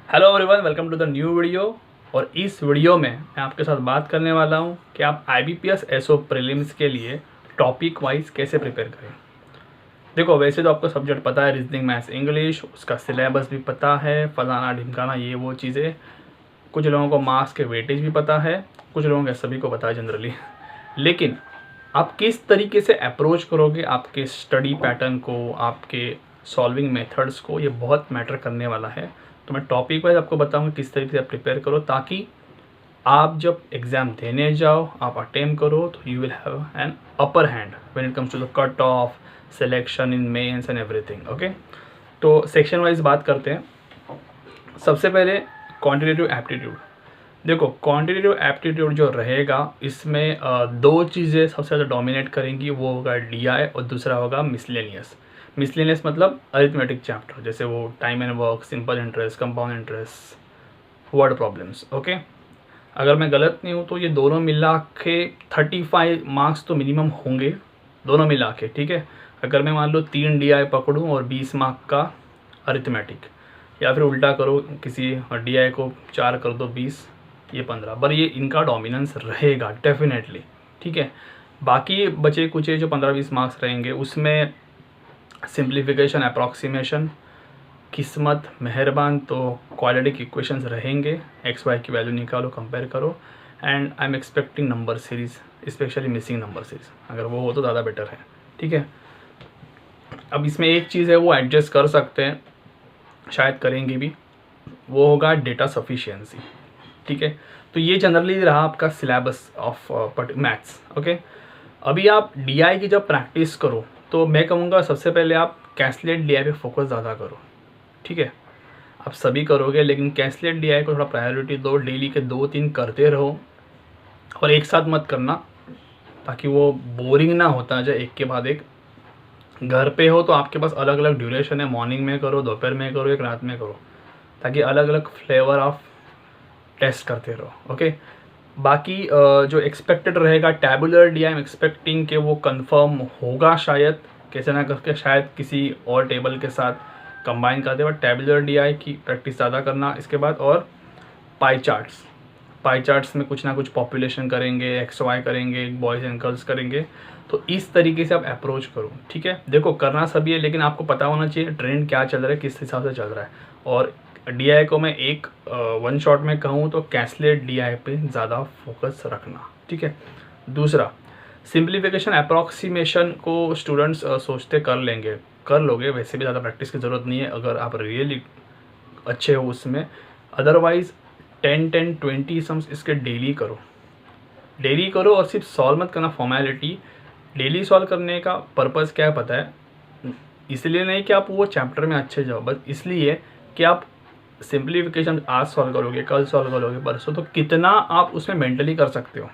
Hello everyone, welcome to the new video. और इस video में मैं आपके साथ बात करने वाला हूं कि आप IBPS SO प्रीलिम्स के लिए टॉपिक वाइज कैसे प्रिपेयर करें। देखो, वैसे तो आपको सब्जेक्ट पता है, रीजनिंग, मैथ्स, इंग्लिश, उसका सिलेबस भी पता है, फलाना ढिमकाना ये वो चीज़ें। कुछ लोगों को मार्क्स के वेटेज भी पता है, कुछ लोगों के सभी को पता है जनरली। लेकिन आप किस तरीके से अप्रोच करोगे आपके स्टडी पैटर्न को, आपके सॉल्विंग मेथड्स को, ये बहुत मैटर करने वाला है। तो मैं टॉपिक वाइज आपको बताऊंगा किस तरीके से आप प्रिपेयर करो, ताकि आप जब एग्ज़ाम देने जाओ, आप अटेम्प्ट करो, तो you will have an upper hand when it comes to the cut off, selection in mains and everything. Okay, तो सेक्शन वाइज बात करते हैं। सबसे पहले क्वांटिटेटिव एप्टीट्यूड। देखो, क्वांटिटेटिव एप्टीट्यूड जो रहेगा, इसमें दो चीज़ें सबसे ज़्यादा डोमिनेट करेंगी। वो होगा DI और दूसरा होगा मिसलेनियस। मिसलेनियस मतलब अरिथमेटिक चैप्टर, जैसे वो time and work, simple interest, compound interest, word problems. Okay, अगर मैं गलत नहीं हूँ तो ये दोनों मिला के 35 मार्क्स तो मिनिमम होंगे, दोनों मिला के। ठीक है, अगर मैं मान लो 3 DI पकड़ूँ और 20 मार्क का अरिथमेटिक, या फिर उल्टा करो, किसी DI को 4 कर दो, 20, ये 15, पर ये इनका डोमिनेंस रहेगा डेफिनेटली। ठीक है, बाकी बचे कुछ जो 15-20 मार्क्स रहेंगे, उसमें सिंप्लीफिकेशन, अप्रॉक्सीमेशन, किस्मत, मेहरबान, तो क्वाड्रेटिक इक्वेशंस रहेंगे। XY की वैल्यू निकालो, कंपेयर करो। And I am expecting number series, specially missing number series, अगर वो हो तो ज़्यादा बेटर है। ठीक है, अब इसमें एक चीज़ है वो एडजस्ट कर सकते हैं, शायद करेंगे भी, वो होगा डेटा सफिशिएंसी। ठीक है, तो ये जनरली रहा आपका सिलेबस ऑफ मैथ्स। ओके, अभी आप DI की जब प्रैक्टिस करो, तो मैं कहूँगा सबसे पहले आप कैंसलेट DI पे फोकस ज़्यादा करो। ठीक है, आप सभी करोगे, लेकिन कैंसलेट DI को थोड़ा प्रायोरिटी दो। डेली के 2-3 करते रहो, और एक साथ मत करना, ताकि वो बोरिंग ना होता जाए एक के बाद एक। घर पे हो तो आपके पास अलग अलग ड्यूरेशन है, मॉर्निंग में करो, दोपहर में करो, एक रात में करो, ताकि अलग अलग फ्लेवर ऑफ टेस्ट करते रहो। ओके, बाकी जो एक्सपेक्टेड रहेगा tabular DI, I am expecting कि वो कंफर्म होगा शायद, कैसे ना करके, शायद किसी और टेबल के साथ कंबाइन कर दे, बट टैबुलर DI की प्रैक्टिस ज़्यादा करना इसके बाद। और पाई चार्ट्स में कुछ ना कुछ पॉपुलेशन करेंगे, XY करेंगे, बॉयज़ एंड गर्ल्स करेंगे, तो इस तरीके से आप अप्रोच करो। ठीक है, देखो करना सभी है, लेकिन आपको पता होना चाहिए ट्रेंड क्या चल रहा है, किस हिसाब से चल रहा है। और DI को मैं एक वन शॉट में कहूँ तो कैंसलेट DI पे ज़्यादा फोकस रखना। ठीक है, दूसरा सिंप्लीफिकेशन, अप्रॉक्सीमेशन को स्टूडेंट्स सोचते कर लोगे, वैसे भी ज़्यादा प्रैक्टिस की ज़रूरत नहीं है अगर आप रियली अच्छे हो उसमें। अदरवाइज़ 10-20 सम्स इसके डेली करो, और सिर्फ सॉल्व मत करना फॉर्मेलिटी। डेली सॉल्व करने का पर्पज़ क्या है पता है? इसलिए नहीं कि आप वो चैप्टर में अच्छे जाओ, बस इसलिए कि आप सिंप्लीफिकेशन आज सॉल्व करोगे, कल सॉल्व करोगे, परसों, तो कितना आप उसमें मेंटली कर सकते हो।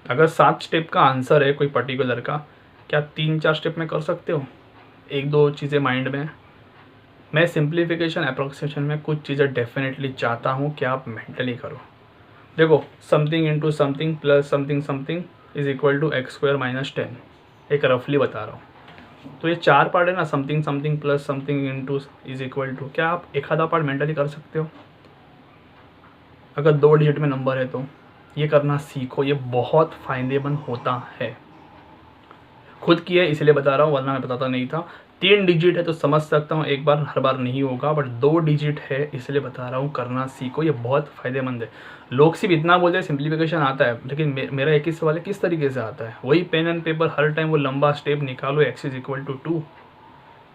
अगर 7 स्टेप का आंसर है कोई पर्टिकुलर का, क्या 3-4 स्टेप में कर सकते हो? 1-2 चीज़ें माइंड में। मैं सिंप्लीफिकेशन, अप्रॉक्सीमेशन में कुछ चीज़ें डेफिनेटली चाहता हूँ कि आप मेंटली करो। देखो, something into something plus something something is equal to x² - 10, एक रफली बता रहा हूँ। तो ये 4 पार्ट है ना, something something plus something into is equal to, क्या आप एक आधा पार्ट मेंटली कर सकते हो? अगर 2 डिजिट में नंबर है तो ये करना सीखो, ये बहुत फ़ायदेमंद होता है। खुद किया है इसलिए बता रहा हूँ, वरना मैं बताता नहीं था। 3 डिजिट है तो समझ सकता हूँ, एक बार हर बार नहीं होगा, बट 2 डिजिट है इसलिए बता रहा हूँ, करना सीखो, ये बहुत फ़ायदेमंद है। लोग सिर्फ इतना बोलते हैं सिंप्लीफिकेशन आता है, लेकिन मेरा 21 सवाल है किस तरीके से आता है? वही पेन एंड पेपर, हर टाइम वो लंबा स्टेप निकालो, x = 2,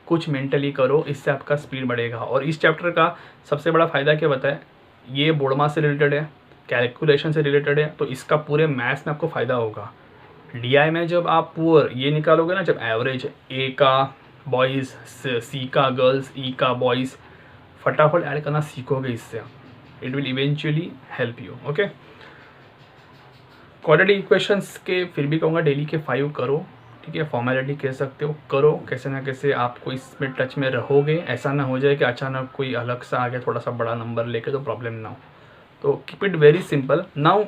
कुछ मेंटली करो, इससे आपका स्पीड बढ़ेगा। और इस चैप्टर का सबसे बड़ा फ़ायदा क्या बताए? ये बोर्ड मास से रिलेटेड है, कैलकुलेशन से रिलेटेड है, तो इसका पूरे मैथ्स में आपको फ़ायदा होगा। DI में जब आप पुअर ये निकालोगे ना, जब एवरेज A का बॉयज़, C का गर्ल्स, E का बॉयज़, फटाफट ऐड करना सीखोगे इससे, it will eventually help you. Okay, quadratic equations के फिर भी कहूँगा डेली के 5 करो। ठीक है, फॉर्मेलिटी कह सकते हो, करो, कैसे ना कैसे आपको इसमें टच में रहोगे। ऐसा ना हो जाए कि अचानक कोई अलग सा आ गया थोड़ा सा बड़ा नंबर लेके, तो प्रॉब्लम ना हो। तो keep it very simple. Now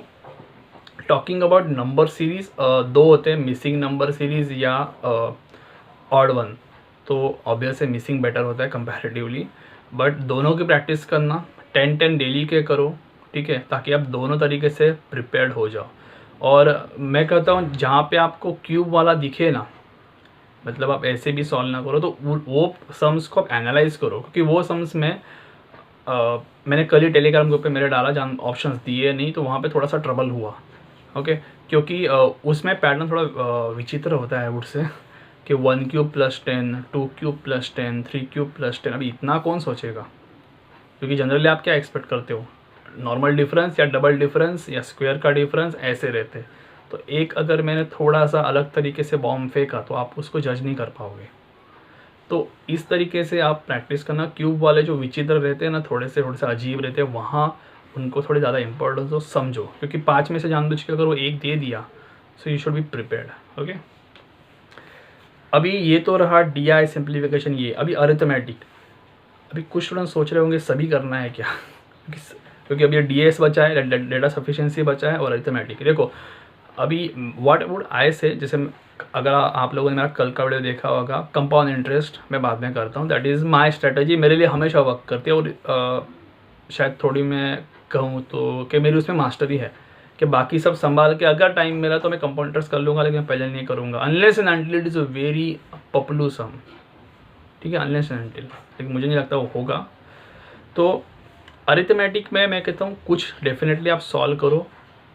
talking about number series, 2 होते हैं, मिसिंग नंबर सीरीज़ या ऑड वन। तो ऑब्वियस है मिसिंग बेटर होता है कंपैरेटिवली, बट दोनों की प्रैक्टिस करना, 10-10 डेली के करो, ठीक है, ताकि आप दोनों तरीके से प्रिपेयर्ड हो जाओ। और मैं कहता हूँ जहाँ पे आपको क्यूब वाला दिखे ना, मतलब आप ऐसे भी सॉल्व ना करो, तो वो सम्स को आप एनालाइज करो, क्योंकि वो सम्स में मैंने कल ही टेलीग्राम ग्रुप पे मेरे डाला, जहाँ ऑप्शंस दिए नहीं, तो वहाँ पे थोड़ा सा ट्रबल हुआ। ओके, क्योंकि उसमें पैटर्न थोड़ा विचित्र होता है वुड से, कि 1 क्यूब + 10, 2 क्यूब + 10, 3 क्यूब + 10। अभी इतना कौन सोचेगा, क्योंकि जनरली आप क्या एक्सपेक्ट करते हो, नॉर्मल डिफरेंस या डबल डिफरेंस या स्क्वायर का डिफरेंस ऐसे रहते। तो एक अगर मैंने थोड़ा सा अलग तरीके से बॉम्ब फेंका तो आप उसको जज नहीं कर पाओगे। तो इस तरीके से आप प्रैक्टिस करना। क्यूब वाले जो विचित्र रहते हैं ना, थोड़े से अजीब रहते हैं, वहाँ उनको थोड़ी ज़्यादा इंपॉर्टेंस हो, समझो, क्योंकि 5 में से जानबूझ के अगर वो 1 दे दिया, so you should be prepared. Okay, अभी ये तो रहा DI सिंप्लीफिकेशन। ये अभी अरिथमेटिक। अभी कुछ स्टूडेंट सोच रहे होंगे सभी करना है क्या, क्योंकि अभी DS बचा है, डेटा सफिशिएंसी बचा है, और अरिथमेटिक। देखो अभी व्हाट वुड आई से, जैसे अगर आप लोगों ने मेरा कल का वीडियो देखा होगा, कंपाउंड इंटरेस्ट मैं बाद में करता हूँ, दैट इज़ माई स्ट्रेटजी, मेरे लिए हमेशा वर्क करती है। और शायद थोड़ी मैं कहूँ तो कि मेरी उसमें मास्टरी है, कि बाकी सब संभाल के अगर टाइम मिला तो मैं कंपाउंड इंटरेस्ट कर लूँगा, लेकिन पहले नहीं करूँगा unless and until it is a very popular sum, ठीक है, अनलेस एंड अनटिल, लेकिन मुझे नहीं लगता वो होगा। तो अरिथमेटिक में मैं कहता हूँ कुछ डेफिनेटली आप सॉल्व करो,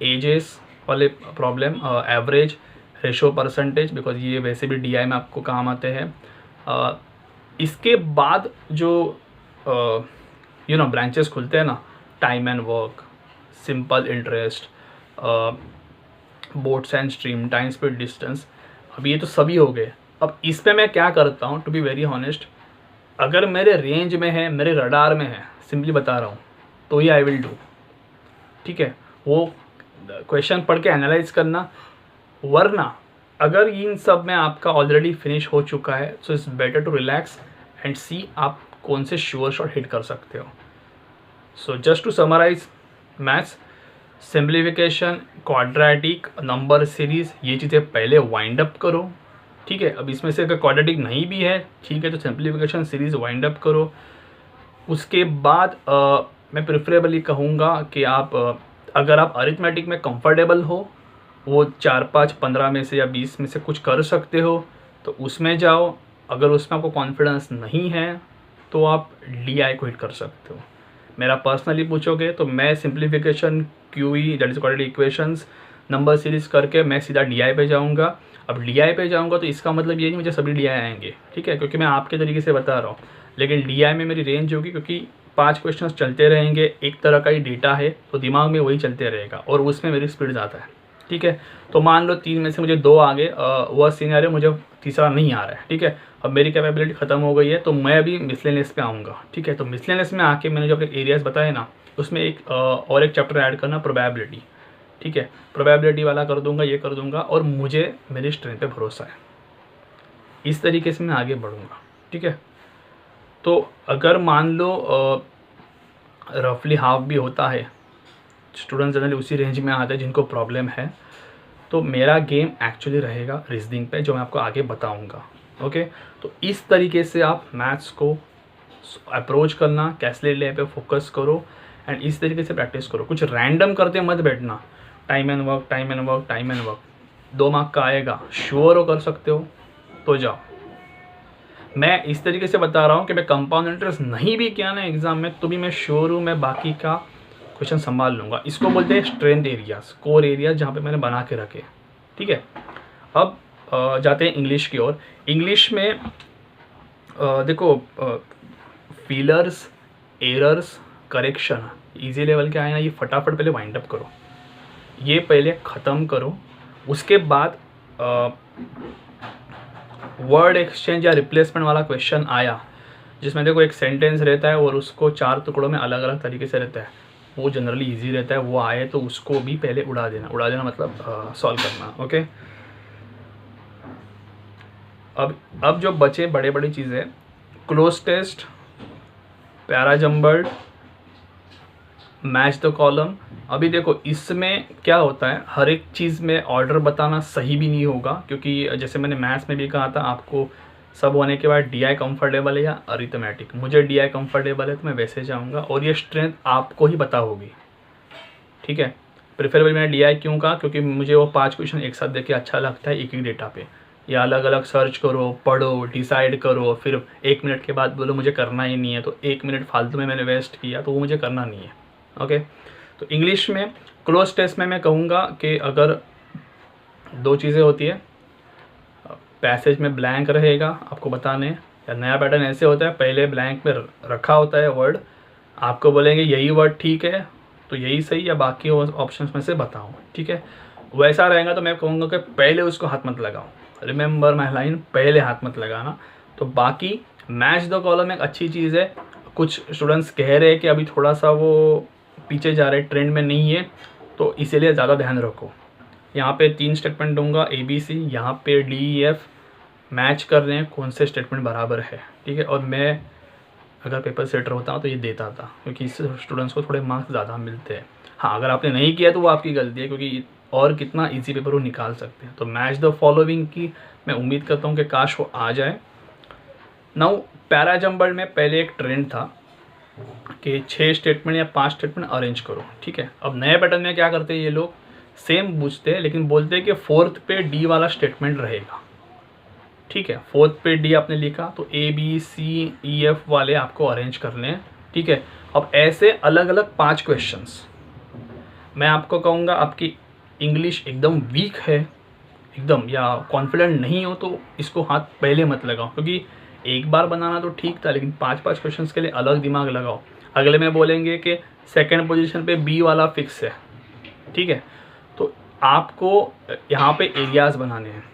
एजेस वाले problem, average, ratio, percentage, because ये वैसे भी DI में आपको काम आते हैं। इसके बाद जो ब्रांचेस खुलते हैं ना, time and work, simple interest, boats and stream, time speed distance, अब ये तो सभी हो गए। अब इस पे मैं क्या करता हूँ, टू बी वेरी हॉनेस्ट, अगर मेरे रेंज में है, मेरे रडार में है, सिंपली बता रहा हूँ, तो ये आई विल डू, ठीक है। वो क्वेश्चन पढ़ के एनालाइज करना, वरना अगर इन सब में आपका ऑलरेडी फिनिश हो चुका है, so it's better to relax and see आप कौन से श्योर शॉट हिट कर सकते हो। So just to summarise, maths, simplification, quadratic, number series, ये चीज़ें पहले वाइंड अप करो, ठीक है। अब इसमें से अगर क्वाड्रेटिक नहीं भी है, ठीक है, तो सिंप्लीफिकेशन सीरीज वाइंड अप करो। उसके बाद मैं प्रेफरेबली कहूँगा कि आप अगर आप अरिथमेटिक में कंफर्टेबल हो, वो 4, 5, 15 में से या 20 में से कुछ कर सकते हो, तो उसमें जाओ। अगर उसमें आपको कॉन्फिडेंस नहीं है तो आप DI को हिट कर सकते हो। मेरा पर्सनली पूछोगे तो मैं simplification, QE that is quadratic equations, number series करके मैं सीधा DI पे जाऊँगा। अब DI पे जाऊँगा तो इसका मतलब ये नहीं मुझे सभी DI आएंगे, ठीक है, क्योंकि मैं आपके तरीके से बता रहा हूँ, लेकिन DI में मेरी रेंज होगी, क्योंकि 5 क्वेश्चंस चलते रहेंगे, एक तरह का ही डेटा है, तो दिमाग में वही चलते रहेगा, और उसमें मेरी स्पीड ज़्यादा है, ठीक है। तो मान लो 3 में से मुझे 2 आ गए, वह सिनेरियो मुझे तीसरा नहीं आ रहा है, ठीक है। अब मेरी कैपेबिलिटी ख़त्म हो गई है, तो मैं अभी मिसलेनियस पे आऊँगा, ठीक है। तो मिसलेनियस में आके मैंने जो अपने एरियाज़ बताए ना, उसमें और एक चैप्टर ऐड करना, प्रोबेबिलिटी, ठीक है। प्रोबेबिलिटी वाला कर दूंगा, ये कर दूंगा, और मुझे मेरी स्ट्रेंथ पे भरोसा है। इस तरीके से मैं आगे बढ़ूँगा, ठीक है। तो अगर मान लो रफली हाफ भी होता है, स्टूडेंट जनरली उसी रेंज में आते हैं जिनको प्रॉब्लम है, तो मेरा गेम एक्चुअली रहेगा रीजनिंग पे, जो मैं आपको आगे बताऊंगा। ओके, तो इस तरीके से आप मैथ्स को अप्रोच करना, कैसलेट ले पे फोकस करो, एंड इस तरीके से प्रैक्टिस करो। कुछ रैंडम करते मत बैठना, time and work, time and work, time and work. 2 mark का आएगा, श्योर हो कर सकते हो तो जाओ। मैं इस तरीके से बता रहा हूँ कि मैं कंपाउंड इंटरेस्ट नहीं भी किया ना एग्जाम में, तो भी मैं श्योर हूँ मैं बाकी का क्वेश्चन संभाल लूँगा। इसको बोलते हैं स्ट्रेंथ एरियाज, कोर एरियाज, जहाँ पे मैंने बना के रखे, ठीक है। अब जाते हैं इंग्लिश की ओर। इंग्लिश में देखो, feelers, errors, correction, easy level के आए ना, ये फटाफट पहले वाइंड अप करो, ये पहले ख़त्म करो। उसके बाद वर्ड एक्सचेंज या रिप्लेसमेंट वाला क्वेश्चन आया, जिसमें देखो एक सेंटेंस रहता है और उसको 4 टुकड़ों में अलग अलग तरीके से रहता है, वो जनरली इजी रहता है। वो आए तो उसको भी पहले उड़ा देना मतलब सॉल्व करना। ओके, अब जो बचे बड़े बड़ी चीज़ें, cloze test, parajumbled, match the column. अभी देखो इसमें क्या होता है, हर एक चीज़ में ऑर्डर बताना सही भी नहीं होगा, क्योंकि जैसे मैंने मैथ्स में भी कहा था, आपको सब होने के बाद डी आई कम्फर्टेबल है या अरिथमेटिक, मुझे डी आई कम्फर्टेबल है तो मैं वैसे जाऊँगा, और ये स्ट्रेंथ आपको ही पता होगी, ठीक है। प्रेफरेबल मैंने डी आई क्यों कहा, क्योंकि मुझे वो 5 क्वेश्चन एक साथ देके अच्छा लगता है एक ही डेटा पे, या अलग अलग सर्च करो, पढ़ो, डिसाइड करो, फिर 1 मिनट के बाद बोलो मुझे करना ही नहीं है, तो 1 मिनट फालतू में मैंने वेस्ट किया, तो वो मुझे करना नहीं है। ओके, तो इंग्लिश में क्लोज टेस्ट में मैं कहूँगा कि अगर 2 चीज़ें होती है, पैसेज में ब्लैंक रहेगा आपको बताने, या नया पैटर्न ऐसे होता है पहले ब्लैंक में रखा होता है वर्ड, आपको बोलेंगे यही वर्ड ठीक है तो यही सही, या बाकी ऑप्शंस में से बताओ, ठीक है। वैसा रहेगा तो मैं कहूँगा कि पहले उसको हाथ मत लगाओ, रिमेंबर माई लाइन, पहले हाथ मत लगाना। तो बाकी मैच द कॉलम एक अच्छी चीज़ है। कुछ स्टूडेंट्स कह रहे हैं कि अभी थोड़ा सा वो पीछे जा रहे, ट्रेंड में नहीं है, तो इसीलिए ज़्यादा ध्यान रखो। यहाँ पे 3 स्टेटमेंट दूंगा ABC, यहाँ पे DEF मैच कर रहे हैं कौन से स्टेटमेंट बराबर है, ठीक है। और मैं अगर पेपर सेटर होता तो ये देता था, क्योंकि इससे स्टूडेंट्स को थोड़े मार्क्स ज़्यादा मिलते हैं। हाँ, अगर आपने नहीं किया तो वो आपकी गलती है, क्योंकि और कितना इजी पेपर वो निकाल सकते हैं। तो मैच द फॉलोइंग की मैं उम्मीद करता हूँ कि काश वो आ जाए। नाउ पैरा जंबल में पहले एक ट्रेंड था कि 6 स्टेटमेंट या 5 स्टेटमेंट अरेंज करो, ठीक है। अब नए पैटर्न में क्या करते हैं ये लोग, सेम पूछते हैं लेकिन बोलते हैं कि 4th पे D वाला स्टेटमेंट रहेगा, ठीक है। 4th पे D आपने लिखा तो ABCEF वाले आपको अरेंज करने हैं, ठीक है। अब ऐसे अलग अलग 5 क्वेश्चंस, मैं आपको कहूँगा आपकी इंग्लिश एकदम वीक है एकदम, या कॉन्फिडेंट नहीं हो तो इसको हाथ पहले मत लगाओ, क्योंकि एक बार बनाना तो ठीक था लेकिन 5-5 क्वेश्चंस के लिए अलग दिमाग लगाओ। अगले में बोलेंगे कि 2nd पोजीशन पे B वाला फिक्स है, ठीक है। तो आपको यहाँ पे एरियाज़ बनाने हैं।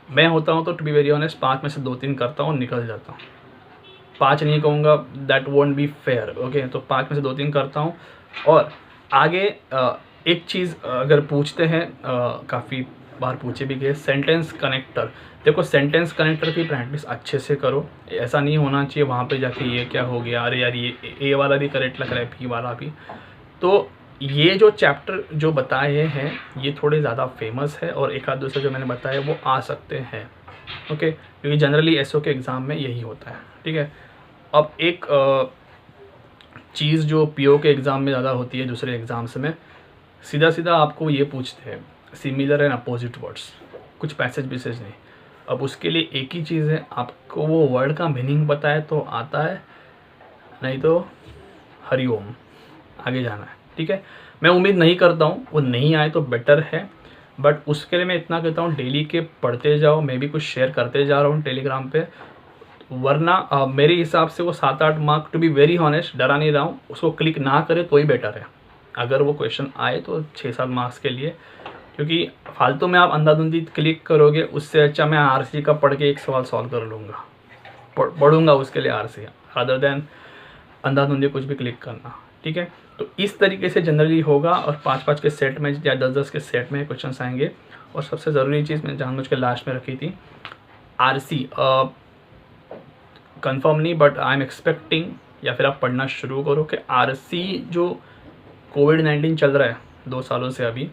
मैं होता हूँ तो टू बी वेरी ऑनेस्ट 5 में से 2-3 करता हूँ, निकल जाता हूँ। 5 नहीं कहूँगा, that won't be fair, okay. तो 5 में से 2-3 करता हूँ। और आगे एक चीज़ अगर पूछते हैं, काफ़ी बार पूछे भी गए, सेंटेंस कनेक्टर। देखो सेंटेंस कनेक्टर की प्रैक्टिस अच्छे से करो, ऐसा नहीं होना चाहिए वहाँ पे जाके ये क्या हो गया, अरे यार ये ए वाला भी करेक्ट लग रहा है, B वाला भी। तो ये जो चैप्टर जो बताए हैं ये थोड़े ज़्यादा फेमस है, और एक आध दूसरे जो मैंने बताया वो आ सकते हैं, ओके, क्योंकि जनरली एसओ के एग्ज़ाम में यही होता है, ठीक है। अब एक चीज़ जो पीओ के एग्ज़ाम में ज़्यादा होती है दूसरे एग्ज़ाम्स में, सीधा सीधा आपको ये पूछते हैं सिमिलर एंड अपोजिट वर्ड्स, कुछ पैसेज विसेज नहीं। अब उसके लिए एक ही चीज़ है, आपको वो वर्ड का मीनिंग पता है तो आता है, नहीं तो हरिओम, आगे जाना है, ठीक है। मैं उम्मीद नहीं करता हूँ वो नहीं आए तो बेटर है, बट उसके लिए मैं इतना कहता हूँ डेली के पढ़ते जाओ। मैं भी कुछ शेयर करते जा रहा हूँ टेलीग्राम पे, वरना मेरे हिसाब से वो 7-8 mark, to be very honest डरा नहीं रहा हूँ, उसको क्लिक ना करे तो ही बेटर है। अगर वो क्वेश्चन आए तो 6-7 मार्क्स के लिए, क्योंकि फालतू में आप अंधाधुंधी क्लिक करोगे, उससे अच्छा मैं आरसी का पढ़ के एक सवाल सॉल्व कर लूँगा, पढ़ूँगा उसके लिए आरसी, अदर देन अंधाधुंधी कुछ भी क्लिक करना, ठीक है। तो इस तरीके से जनरली होगा, और 5-5 के सेट में या 10-10 के सेट में क्वेश्चन आएंगे। और सबसे ज़रूरी चीज़ मैंने जानबूझ के लास्ट में रखी थी, आरसी कंफर्म नहीं, बट आई एम एक्सपेक्टिंग, या फिर आप पढ़ना शुरू करो कि आरसी जो कोविड-19 चल रहा है 2 सालों से अभी,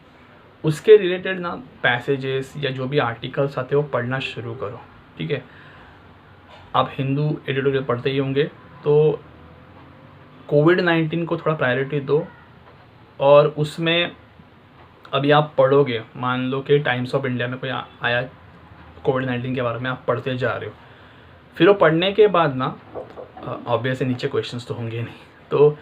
उसके रिलेटेड ना पैसेजेस या जो भी आर्टिकल्स आते हैं वो पढ़ना शुरू करो, ठीक है। आप हिंदू एडिटोरियल पढ़ते ही होंगे, तो कोविड-19 को थोड़ा प्रायोरिटी दो, और उसमें अभी आप पढ़ोगे, मान लो कि टाइम्स ऑफ इंडिया में कोई आया कोविड-19 के बारे में, आप पढ़ते जा रहे हो, फिर वो पढ़ने के बाद ना ऑब्वियसली नीचे क्वेश्चंस तो होंगे नहीं, तो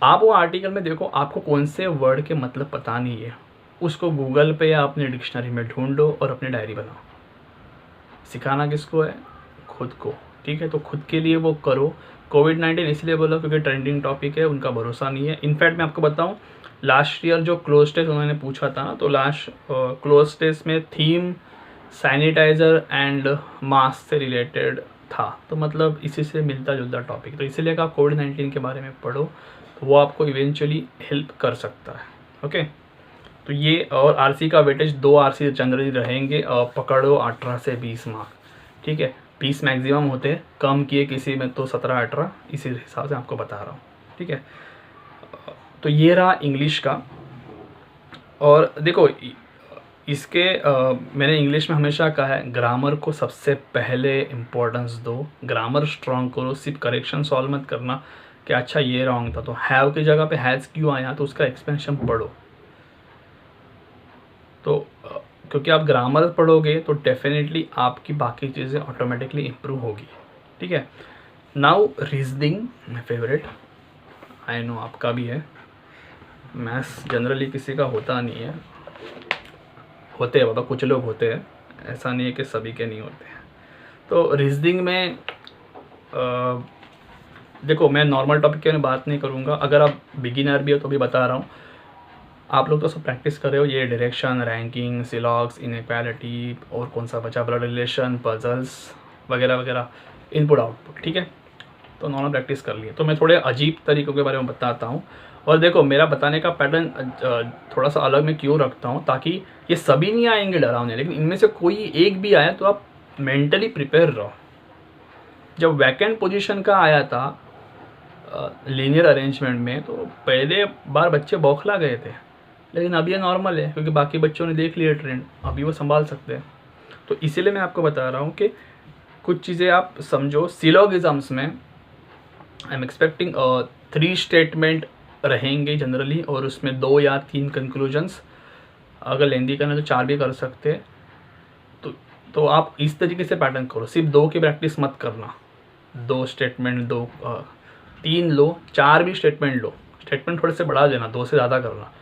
आप वो आर्टिकल में देखो आपको कौन से वर्ड के मतलब पता नहीं है, उसको गूगल पे या अपने डिक्शनरी में ढूंढो और अपनी डायरी बनाओ। सिखाना किसको है? खुद को, ठीक है। तो खुद के लिए वो करो। कोविड-19 इसलिए बोला क्योंकि ट्रेंडिंग टॉपिक है, उनका भरोसा नहीं है। इनफैक्ट मैं आपको बताऊं, लास्ट ईयर जो क्लोज टेस्ट उन्होंने पूछा था ना, तो लास्ट क्लोज टेस्ट में थीम सैनिटाइज़र एंड मास्क से रिलेटेड था, तो मतलब इसी से मिलता जुलता टॉपिक, तो इसीलिए आप कोविड-19 के बारे में पढ़ो, तो वो आपको इवेंचुअली हेल्प कर सकता है, ओके। तो ये, और आरसी का वेटेज 2 आरसी जनरली रहेंगे, पकड़ो 18 से 20 मार्क, ठीक है। 20 मैक्सिमम होते हैं, कम किए किसी में तो 17-18, इसी हिसाब से आपको बता रहा हूँ, ठीक है। तो ये रहा इंग्लिश का। और देखो इसके मैंने इंग्लिश में हमेशा कहा है ग्रामर को सबसे पहले इम्पोर्टेंस दो, ग्रामर स्ट्रॉन्ग करो, सिर्फ करेक्शन सॉल्व मत करना कि अच्छा ये रॉन्ग था तो हैव की जगह पे हैज़ क्यों आया, तो उसका एक्सपेंशन पढ़ो। तो क्योंकि आप ग्रामर पढ़ोगे तो डेफिनेटली आपकी बाकी चीज़ें ऑटोमेटिकली इम्प्रूव होगी। ठीक है, now reasoning my favourite, I know आपका भी है। मैथ्स जनरली किसी का होता नहीं है, होते हैं बाबा, कुछ लोग होते हैं, ऐसा नहीं है कि सभी के नहीं होते हैं। तो रीजनिंग में देखो मैं नॉर्मल टॉपिक के बारे में बात नहीं करूँगा, अगर आप बिगिनर भी हो तो भी बता रहा हूँ। आप लोग तो सब प्रैक्टिस कर रहे हो, ये डायरेक्शन, रैंकिंग, सिलॉग्स, इनइक्वालिटी और कौन सा बचा, ब्लड रिलेशन, पजल्स वगैरह वगैरह, इनपुट आउटपुट। ठीक है, तो नॉर्मल प्रैक्टिस कर लिए। तो मैं थोड़े अजीब तरीक़ों के बारे में बताता हूँ। और देखो मेरा बताने का पैटर्न थोड़ा सा अलग मैं क्यों रखता हूँ, ताकि ये सभी नहीं आएंगे डरावने, लेकिन इनमें से कोई एक भी आया तो आप मेंटली प्रिपेयर रहो। जब वैकेंट पोजीशन का आया था लीनियर अरेंजमेंट में, तो पहले बार बच्चे बौखला गए थे, लेकिन अब ये नॉर्मल है क्योंकि बाकी बच्चों ने देख लिया ट्रेंड, अभी वो संभाल सकते हैं। तो इसीलिए मैं आपको बता रहा हूँ कि कुछ चीज़ें आप समझो। सिलोगिज्म्स में आई एम एक्सपेक्टिंग 3 स्टेटमेंट रहेंगे जनरली, और उसमें 2 या 3 कंक्लूजन्स, अगर लेंदी करना तो 4 भी कर सकते हैं। तो आप इस तरीके से पैटर्न करो, सिर्फ 2 की प्रैक्टिस मत करना। 2 स्टेटमेंट 2 3 लो, 4 भी स्टेटमेंट लो, स्टेटमेंट थोड़े से बढ़ा देना, 2 से ज़्यादा करना,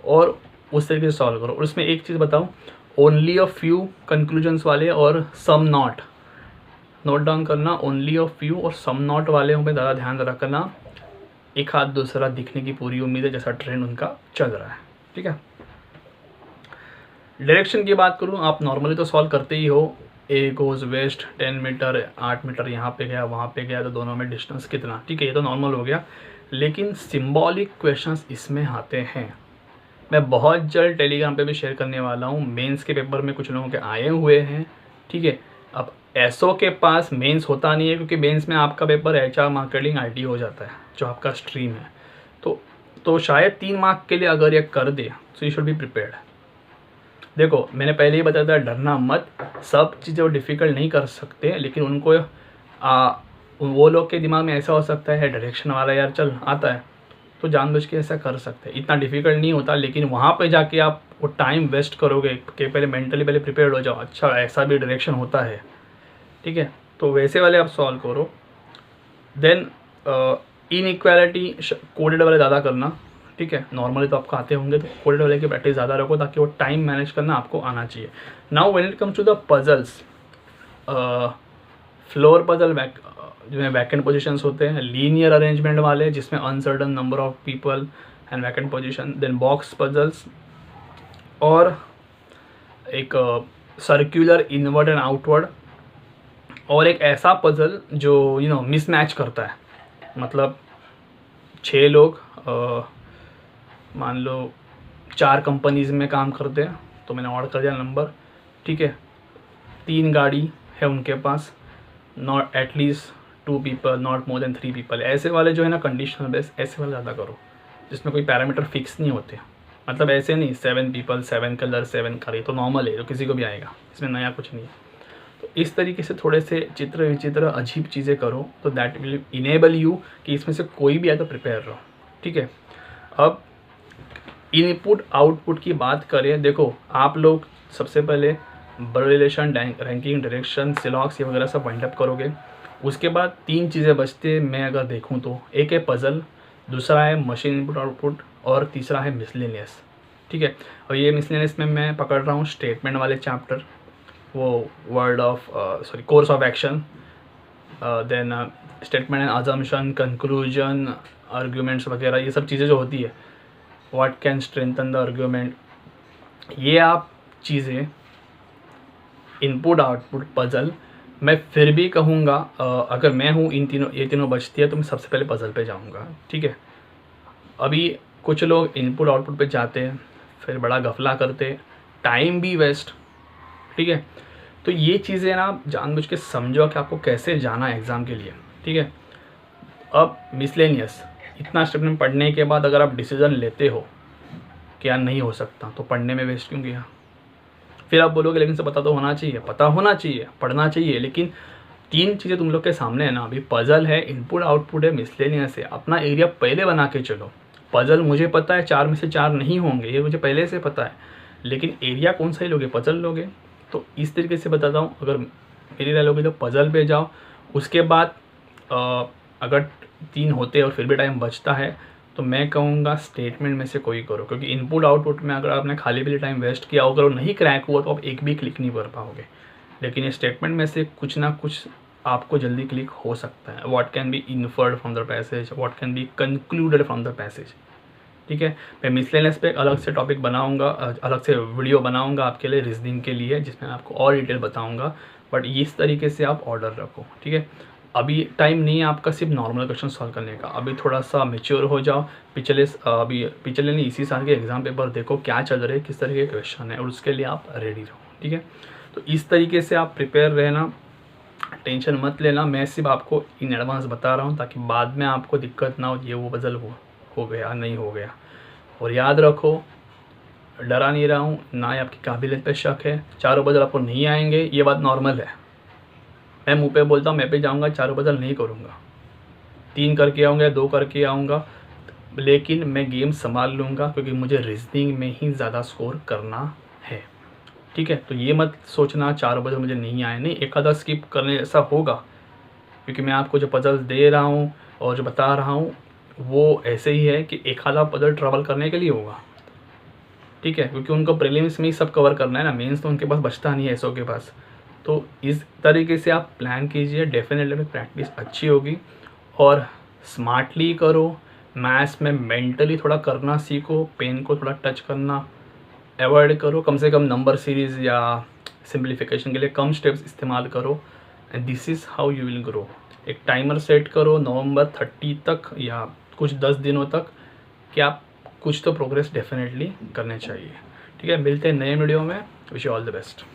और उस तरीके से सॉल्व करो। और उसमें एक चीज़ बताऊँ, ओनली अ फ्यू कंक्लूजन्स वाले और सम नॉट नोट डाउन करना, ओनली अ फ्यू और सम नॉट वाले में ज़्यादा ध्यान रखना। एक हाथ दूसरा दिखने की पूरी उम्मीद है, जैसा ट्रेंड उनका चल रहा है। ठीक है, डायरेक्शन की बात करूँ, आप नॉर्मली तो सॉल्व करते ही हो, ए गोज़ वेस्ट 10 मीटर, 8 मीटर यहाँ पे गया वहाँ पे गया, तो दोनों में डिस्टेंस कितना। ठीक है, ये तो नॉर्मल हो गया, लेकिन सिंबॉलिक क्वेश्चंस इसमें आते हैं। मैं बहुत जल्द टेलीग्राम पे भी शेयर करने वाला हूँ, मेंस के पेपर में कुछ लोगों के आए हुए हैं। ठीक है, अब एसओ के पास मेंस होता नहीं है, क्योंकि मेंस में आपका पेपर एचआर, मार्केटिंग, आईटी हो जाता है, जो आपका स्ट्रीम है। तो शायद 3 मार्क के लिए अगर ये कर दे तो यू शुड बी प्रिपेयर्ड। देखो मैंने पहले ही बताया था, डरना मत, सब चीज़ें वो डिफ़िकल्ट नहीं कर सकते, लेकिन उनको वो लोग के दिमाग में ऐसा हो सकता है डायरेक्शन वाला यार चल आता है, तो जानबूझ के ऐसा कर सकते हैं। इतना डिफ़िकल्ट नहीं होता, लेकिन वहाँ पे जाके आप वो टाइम वेस्ट करोगे कि पहले मेंटली पहले प्रिपेयर्ड हो जाओ, अच्छा ऐसा भी डायरेक्शन होता है। ठीक है, तो वैसे वाले आप सॉल्व करो। देन इनइक्वालिटी कोडेड वाले ज़्यादा करना। ठीक है, नॉर्मली तो आपको आते होंगे, तो कोडेड वाले की प्रैक्टिस ज़्यादा रखो, ताकि वो टाइम मैनेज करना आपको आना चाहिए। Now when it comes to the puzzles, floor puzzle जो है वैकेंट पोजीशंस होते हैं, लीनियर अरेंजमेंट वाले जिसमें uncertain number of people and vacant position, then box puzzles, और एक सर्कुलर इनवर्ड एंड आउटवर्ड, और एक ऐसा पजल जो मिसमैच करता है। मतलब 6 लोग मान लो 4 कंपनीज में काम करते हैं, तो मैंने ऑर्डर कर दिया नंबर। ठीक है, 3 गाड़ी है उनके पास, not at least 2 people, not more than 3 people. ऐसे वाले जो है ना कंडीशनल बेस, ऐसे वाले ज़्यादा करो जिसमें कोई पैरामीटर फिक्स नहीं होते। मतलब ऐसे नहीं 7 पीपल 7 कलर 7 कार, तो नॉर्मल है, तो किसी को भी आएगा, इसमें नया कुछ नहीं है। तो इस तरीके से थोड़े से चित्र विचित्र अजीब चीज़ें करो, तो दैट विल इनेबल यू कि इसमें से कोई भी आए तो प्रिपेयर रहो। ठीक है, अब इनपुट आउटपुट की बात करें, देखो आप लोग सबसे पहले ब्लड रिलेशन, रैंकिंग, डायरेक्शन, सिलॉग्स ये वगैरह सब वाइंड अप करोगे। उसके बाद 3 चीज़ें बचते हैं मैं अगर देखूँ तो, एक है पजल, दूसरा है मशीन इनपुट आउटपुट, और तीसरा है मिसलेनियस। ठीक है, और ये मिसलेनियस में मैं पकड़ रहा हूँ स्टेटमेंट वाले चैप्टर, वो course of action, then statement and assumption, conclusion, arguments वगैरह, ये सब चीज़ें जो होती है, what can strengthen the argument, ये आप चीज़ें इनपुट आउटपुट पजल। मैं फिर भी कहूँगा अगर मैं हूँ ये तीनों बचती है तो मैं सबसे पहले पजल पे जाऊँगा। ठीक है, अभी कुछ लोग इनपुट आउटपुट पे जाते हैं, फिर बड़ा गफला करते, टाइम भी वेस्ट। ठीक है, तो ये चीज़ें ना आप जानबूझ के समझो कि आपको कैसे जाना है एग्ज़ाम के लिए। ठीक है, अब मिसलेनियस, इतना स्टेटमेंट पढ़ने के बाद अगर आप डिसीज़न लेते हो कि यार नहीं हो सकता, तो पढ़ने में वेस्ट क्यों किया। फिर आप बोलोगे लेकिन से पता तो होना चाहिए, पता होना चाहिए, पढ़ना चाहिए, लेकिन 3 चीज़ें तुम लोग के सामने है ना, अभी पजल है, इनपुट आउटपुट है, मिसलेनियस है। अपना एरिया पहले बना के चलो। पजल मुझे पता है 4 में से 4 नहीं होंगे, ये मुझे पहले से पता है, लेकिन एरिया कौन सा ही लोगे, पजल लोगे। तो इस तरीके से बताता हूँ, अगर मेरी राय लोगे तो पजल पे जाओ। उसके बाद अगर 3 होते और फिर भी टाइम बचता है तो मैं कहूँगा स्टेटमेंट में से कोई करो, क्योंकि इनपुट आउटपुट में अगर आपने खाली भी टाइम वेस्ट किया अगर वो नहीं क्रैक हुआ तो आप एक भी क्लिक नहीं कर पाओगे। लेकिन ये स्टेटमेंट में से कुछ ना कुछ आपको जल्दी क्लिक हो सकता है। What can be inferred from the passage, what can be concluded from the passage. ठीक है, मैं मिसलेनियस पे अलग से टॉपिक बनाऊंगा, अलग से वीडियो बनाऊंगा आपके लिए रीजनिंग के लिए, जिसमें आपको और डिटेल बताऊंगा। बट इस तरीके से आप ऑर्डर रखो। ठीक है, अभी टाइम नहीं है आपका सिर्फ नॉर्मल क्वेश्चन सॉल्व करने का, अभी थोड़ा सा मेच्योर हो जाओ। पिछले नहीं इसी साल के एग्जाम पेपर देखो क्या चल रहे हैं, किस तरह के क्वेश्चन है, और उसके लिए आप रेडी रहो। ठीक है, तो इस तरीके से आप प्रिपेयर रहना, टेंशन मत लेना। मैं सिर्फ आपको इन एडवांस बता रहा हूँ ताकि बाद में आपको दिक्कत ना हो, ये वो बदल हो गया नहीं हो गया। और याद रखो, डरा नहीं रहा हूँ, ना ही आपकी काबिलियत पे शक है। चारों बदल आपको नहीं आएंगे, ये बात नॉर्मल है। मैं मुंह पे बोलता हूँ मैं पे जाऊँगा, चारों बदल नहीं करूँगा, 3 करके आऊँगा, 2 करके आऊँगा, लेकिन मैं गेम संभाल लूँगा, क्योंकि मुझे रीजनिंग में ही ज़्यादा स्कोर करना है। ठीक है, तो ये मत सोचना चारों बदल मुझे नहीं आए, नहीं, एक आधा स्किप करने जैसा होगा, क्योंकि मैं आपको जो पजल दे रहा हूँ और जो बता रहा हूँ वो ऐसे ही है कि एक आधा पजल ट्रैवल करने के लिए होगा। ठीक है, क्योंकि उनको प्रीलिम्स में ही सब कवर करना है ना, मेंस तो उनके पास बचता नहीं है एसओ के पास। तो इस तरीके से आप प्लान कीजिए, डेफिनेटली प्रैक्टिस अच्छी होगी। और स्मार्टली करो, मैथ्स में मेंटली थोड़ा करना सीखो, पेन को थोड़ा टच करना अवॉइड करो, कम से कम नंबर सीरीज़ या सिंप्लीफिकेशन के लिए कम स्टेप्स इस्तेमाल करो, and this is how you will grow. एक टाइमर सेट करो नवंबर 30 तक या कुछ 10 दिनों तक कि आप कुछ तो प्रोग्रेस डेफिनेटली करने चाहिए। ठीक है, मिलते हैं नए वीडियो में। Wish you all the best.